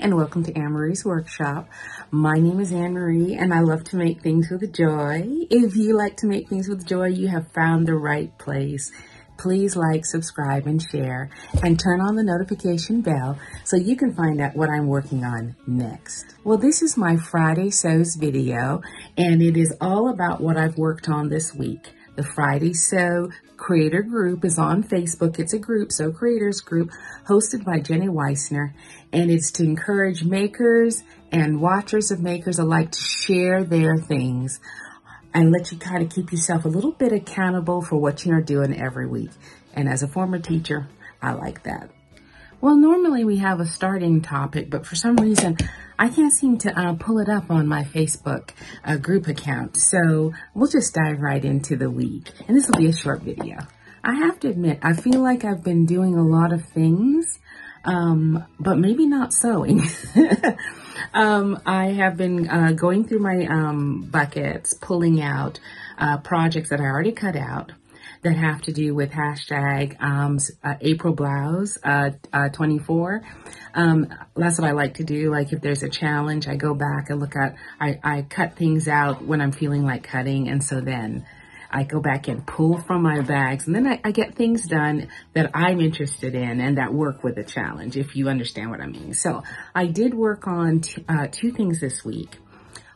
and welcome to Anne-Marie's Workshop. My name is Anne-Marie and I love to make things with joy. If you like to make things with joy, you have found the right place. Please like, subscribe, and share, and turn on the notification bell so you can find out what I'm working on next. Well, this is my Friday Sews video, and it is all about what I've worked on this week. The Friday Sew Creator Group is on Facebook. It's a group, Sew Creators Group, hosted by Jenny Weissner, and it's to encourage makers and watchers of makers alike to share their things and let you kind of keep yourself a little bit accountable for what you're doing every week. And as a former teacher, I like that. Well, normally we have a starting topic, but for some reason, I can't seem to pull it up on my Facebook group account. So we'll just dive right into the week. And this will be a short video. I have to admit, I feel like I've been doing a lot of things, but maybe not sewing. I have been going through my buckets, pulling out projects that I already cut out that have to do with hashtag April Blouse 24. That's what I like to do. Like if there's a challenge, I go back and look at, I cut things out when I'm feeling like cutting. And so then I go back and pull from my bags, and then I get things done that I'm interested in and that work with the challenge, if you understand what I mean. So I did work on two things this week.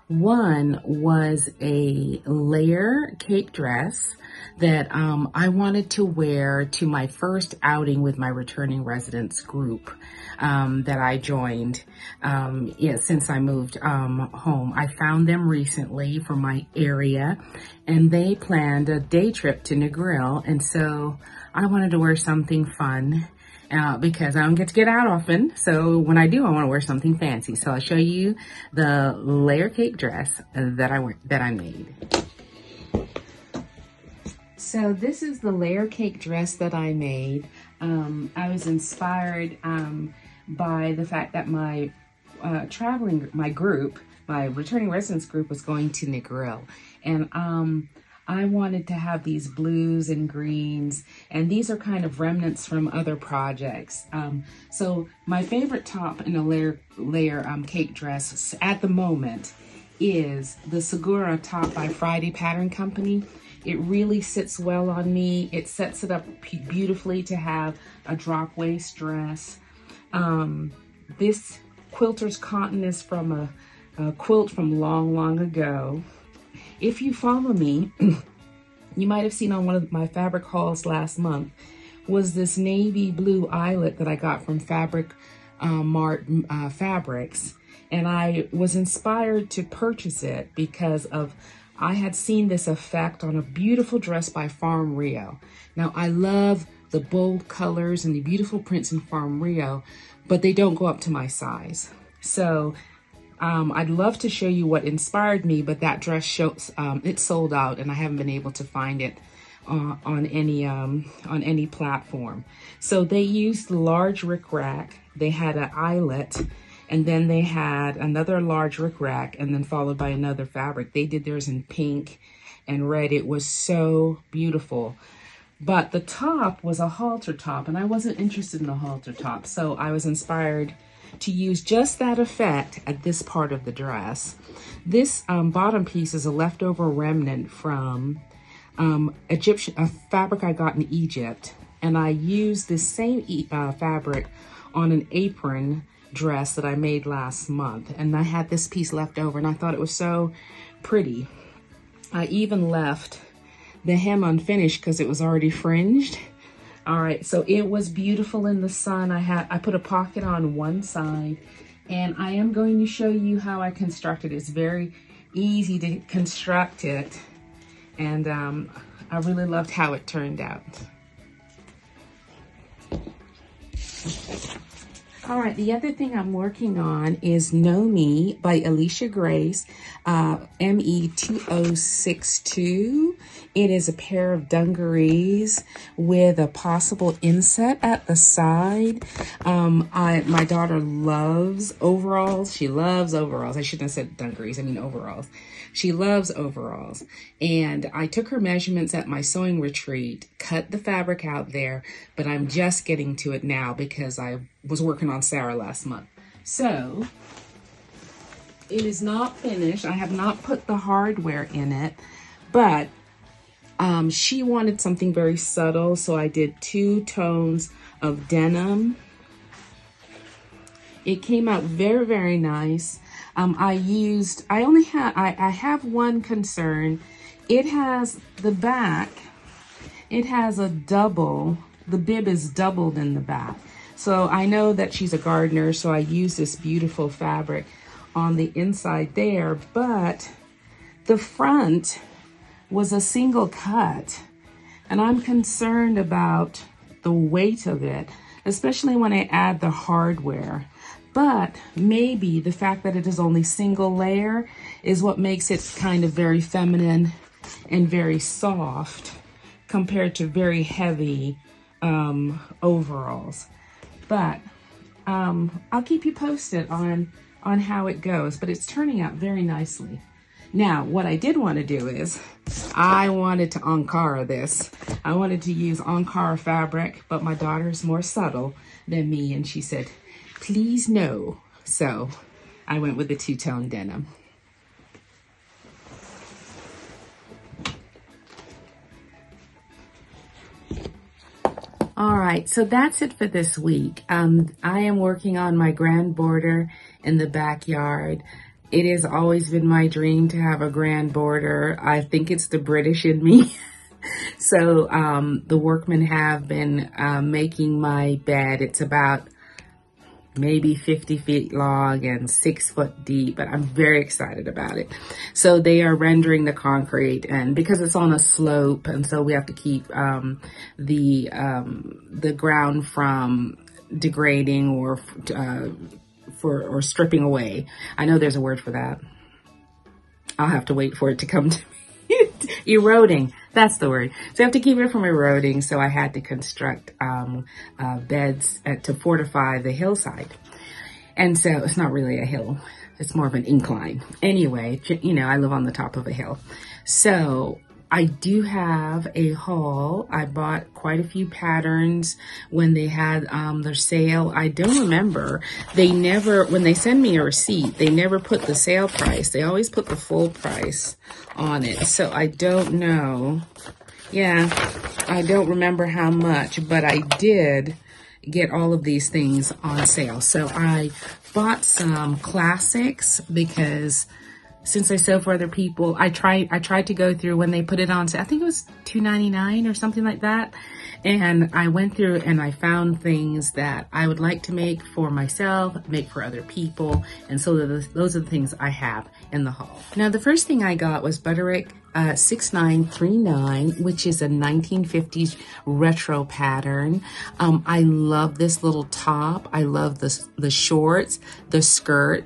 One was a layer cape dress that I wanted to wear to my first outing with my returning residents group that I joined since I moved home. I found them recently from my area, and they planned a day trip to Negril, and so I wanted to wear something fun because I don't get to get out often. So when I do, I want to wear something fancy. So I'll show you the layer cape dress that I made. So this is the layer cake dress that I made. I was inspired by the fact that my my returning residence group was going to Negril. And I wanted to have these blues and greens, and these are kind of remnants from other projects. So my favorite top in a layer cake dress at the moment is the Segura top by Friday Pattern Company. It really sits well on me. It sets it up beautifully to have a drop waist dress. This quilter's cotton is from a quilt from long, long ago. If you follow me, you might have seen on one of my fabric hauls last month was this navy blue eyelet that I got from Fabric Mart Fabrics. And I was inspired to purchase it because I had seen this effect on a beautiful dress by Farm Rio. Now, I love the bold colors and the beautiful prints in Farm Rio, but they don't go up to my size. So I'd love to show you what inspired me, but that dress it sold out, and I haven't been able to find it on any platform. So they used the large rickrack. They had an eyelet, and then they had another large rickrack, and then followed by another fabric. They did theirs in pink and red. It was so beautiful. But the top was a halter top, and I wasn't interested in a halter top, so I was inspired to use just that effect at this part of the dress. This bottom piece is a leftover remnant from a fabric I got in Egypt, and I used this same fabric on an apron dress that I made last month, and I had this piece left over, and I thought it was so pretty. I even left the hem unfinished because it was already fringed. All right, so it was beautiful in the sun. I put a pocket on one side, and I am going to show you how I constructed it. It's very easy to construct it, and I really loved how it turned out. All right, the other thing I'm working on is Know Me by Alicia Grace, ME2062. It is a pair of dungarees with a possible inset at the side. My daughter loves overalls. She loves overalls. I shouldn't have said dungarees, I mean overalls. She loves overalls. And I took her measurements at my sewing retreat, cut the fabric out there, but I'm just getting to it now because I was working on Sarah last month. So it is not finished. I have not put the hardware in it, but she wanted something very subtle, so I did 2 tones of denim. It came out very, very nice. I have one concern. It has the back, it has a double, the bib is doubled in the back. So I know that she's a gardener, so I use this beautiful fabric on the inside there, but the front was a single cut, and I'm concerned about the weight of it, especially when I add the hardware. But maybe the fact that it is only single layer is what makes it kind of very feminine and very soft compared to very heavy overalls. But I'll keep you posted on how it goes, but it's turning out very nicely. Now, what I did want to do is I wanted to Ankara this. I wanted to use Ankara fabric, but my daughter's more subtle than me, and she said, please no. So I went with the 2-tone denim. All right, so that's it for this week. I am working on my grand border in the backyard. It has always been my dream to have a grand border. I think it's the British in me. So the workmen have been making my bed. It's about maybe 50 feet long and 6 foot deep, but I'm very excited about it. So they are rendering the concrete, and because it's on a slope, and so we have to keep the ground from degrading or stripping away. I know there's a word for that. I'll have to wait for it to come to me. Eroding, that's the word. So I have to keep it from eroding, so I had to construct beds to fortify the hillside. And so it's not really a hill, it's more of an incline. Anyway, you know, I live on the top of a hill. So I do have a haul. I bought quite a few patterns when they had their sale. I don't remember. They never, when they send me a receipt, they never put the sale price. They always put the full price on it. So I don't know. Yeah, I don't remember how much, but I did get all of these things on sale. So I bought some classics because since I sew for other people, I tried to go through when they put it on sale. I think it was $2.99 or something like that. And I went through and I found things that I would like to make for myself, make for other people. And so those are the things I have in the haul. Now, the first thing I got was Butterick 6939, which is a 1950s retro pattern. I love this little top. I love the shorts, the skirt,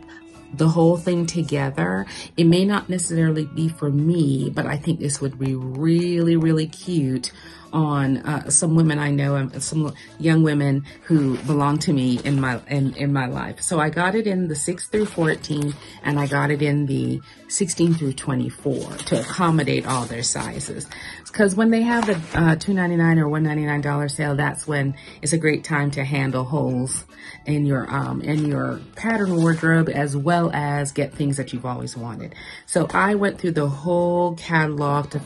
the whole thing together. It may not necessarily be for me, but I think this would be really, really cute on some women I know and some young women who belong to me in my life. So I got it in the 6 through 14, and I got it in the 16 through 24 to accommodate all their sizes. Because when they have the $2.99 or $1.99 sale, that's when it's a great time to handle holes in your pattern wardrobe, as well as get things that you've always wanted. So I went through the whole catalog to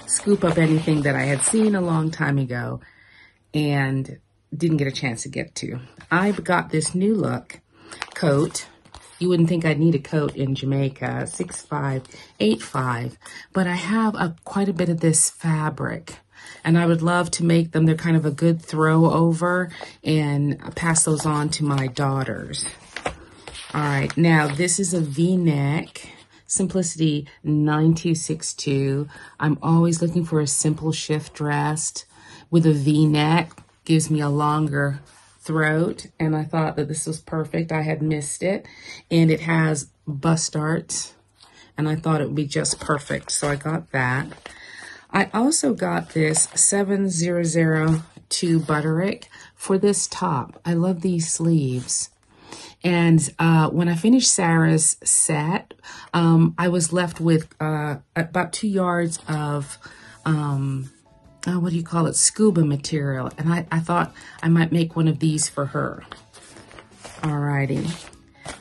scoop up anything that I had seen a long time ago and didn't get a chance to get to. I got this new look coat. You wouldn't think I'd need a coat in Jamaica, 6585, but I have quite a bit of this fabric, and I would love to make them. They're kind of a good throw over and pass those on to my daughters. All right, now this is a V-neck, Simplicity 9262. I'm always looking for a simple shift dress with a V-neck. Gives me a longer throat, and I thought that this was perfect. I had missed it, and it has bust darts, and I thought it would be just perfect, so I got that. I also got this 7002 Butterick for this top. I love these sleeves. And when I finished Sarah's set, I was left with about 2 yards of what do you call it, scuba material, and I thought I might make one of these for her. Alrighty,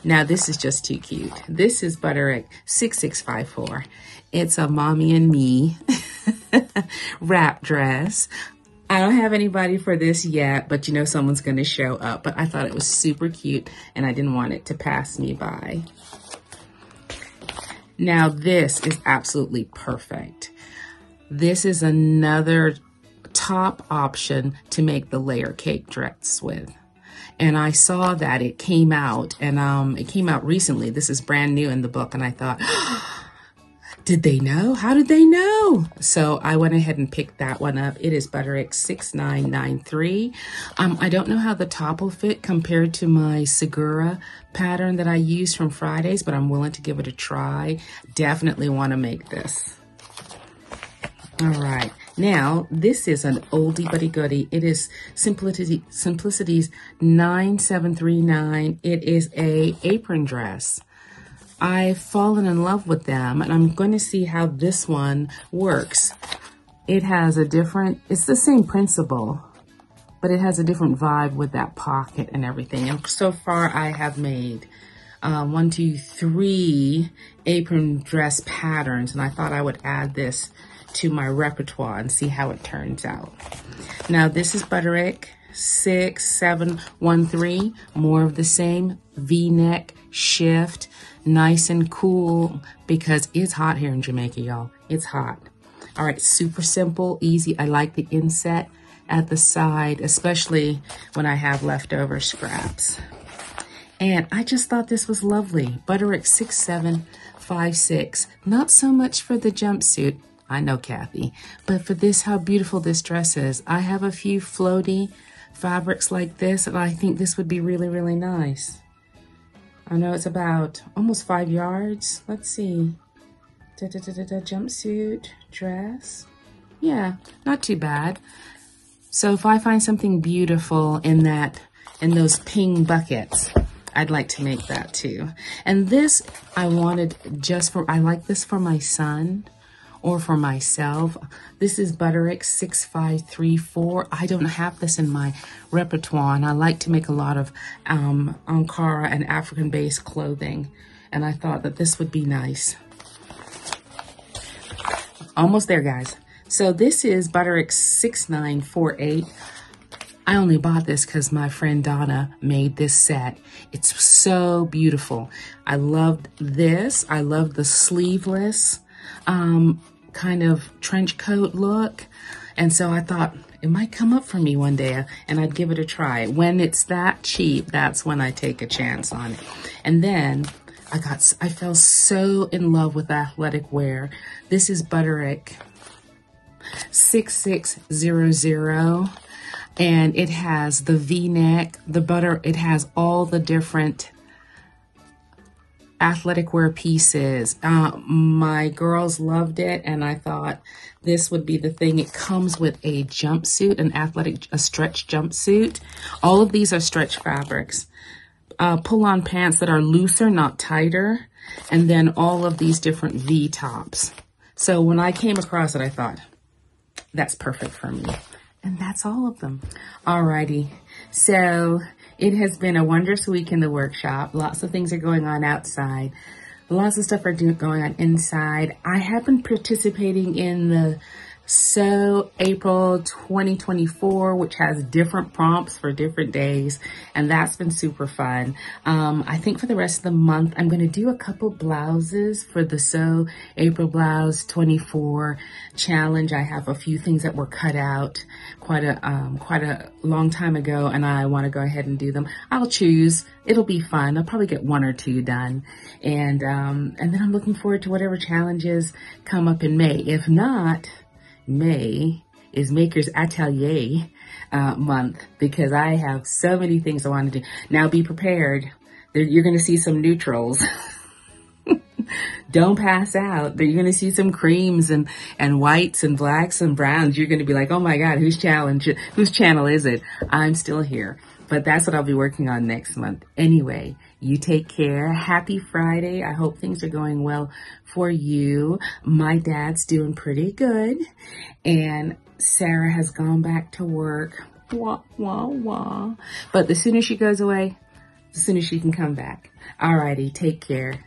Now this is just too cute. This is Butterick 6654. It's a mommy and me wrap dress. I don't have anybody for this yet, but you know someone's going to show up. But I thought it was super cute and I didn't want it to pass me by. Now this is absolutely perfect. This is another top option to make the layer cake dress with. And I saw that it came out, and it came out recently. This is brand new in the book, and I thought, did they know? How did they know? So I went ahead and picked that one up. It is Butterick 6993. I don't know how the top will fit compared to my Segura pattern that I used from Fridays, but I'm willing to give it a try. Definitely want to make this. All right. Now, this is an oldie but a goodie. It is Simplicity's 9739. It is a apron dress. I've fallen in love with them, and I'm going to see how this one works. It has a different, it's the same principle, but it has a different vibe with that pocket and everything. And so far, I have made 1, 2, 3 apron dress patterns, and I thought I would add this to my repertoire and see how it turns out. Now this is Butterick 6713, more of the same, V-neck, shift, nice and cool because it's hot here in Jamaica, y'all. It's hot. All right, super simple, easy. I like the inset at the side, especially when I have leftover scraps. And I just thought this was lovely. Butterick 6756, not so much for the jumpsuit, I know, Kathy, but for this, how beautiful this dress is. I have a few floaty fabrics like this, and I think this would be really, really nice. I know it's about almost 5 yards. Let's see. Jumpsuit, dress. Yeah, not too bad. So if I find something beautiful in those ping buckets, I'd like to make that too. And this I wanted I like this for my son or for myself. This is Butterick 6534. I don't have this in my repertoire, and I like to make a lot of Ankara and African-based clothing, and I thought that this would be nice. Almost there, guys. So this is Butterick 6948. I only bought this because my friend Donna made this set. It's so beautiful. I loved this. I love the sleeveless kind of trench coat look. And so I thought it might come up for me one day and I'd give it a try. When it's that cheap, that's when I take a chance on it. And then I fell so in love with athletic wear. This is Butterick 6600. And it has the V-neck, it has all the different athletic wear pieces. My girls loved it, and I thought this would be the thing. It comes with a jumpsuit, a stretch jumpsuit. All of these are stretch fabrics. Pull-on pants that are looser, not tighter, and then all of these different V tops. So when I came across it, I thought, that's perfect for me. And that's all of them. Alrighty, so it has been a wondrous week in the workshop. Lots of things are going on outside. Lots of stuff are going on inside. I have been participating in the Sew April 2024, which has different prompts for different days, and that's been super fun. I think for the rest of the month, I'm going to do a couple blouses for the Sew April Blouse 24 challenge. I have a few things that were cut out quite a long time ago, and I want to go ahead and do them. I'll choose. It'll be fun. I'll probably get 1 or 2 done, and then I'm looking forward to whatever challenges come up in May. If not, May is Maker's Atelier month, because I have so many things I want to do. Now be prepared. You're going to see some neutrals. Don't pass out. You're going to see some creams and whites and blacks and browns. You're going to be like, oh my God, whose channel is it? I'm still here. But that's what I'll be working on next month. Anyway, you take care. Happy Friday. I hope things are going well for you. My dad's doing pretty good. And Sarah has gone back to work. Wah, wah, wah. But as soon as she goes away, as soon as she can come back. Alrighty, take care.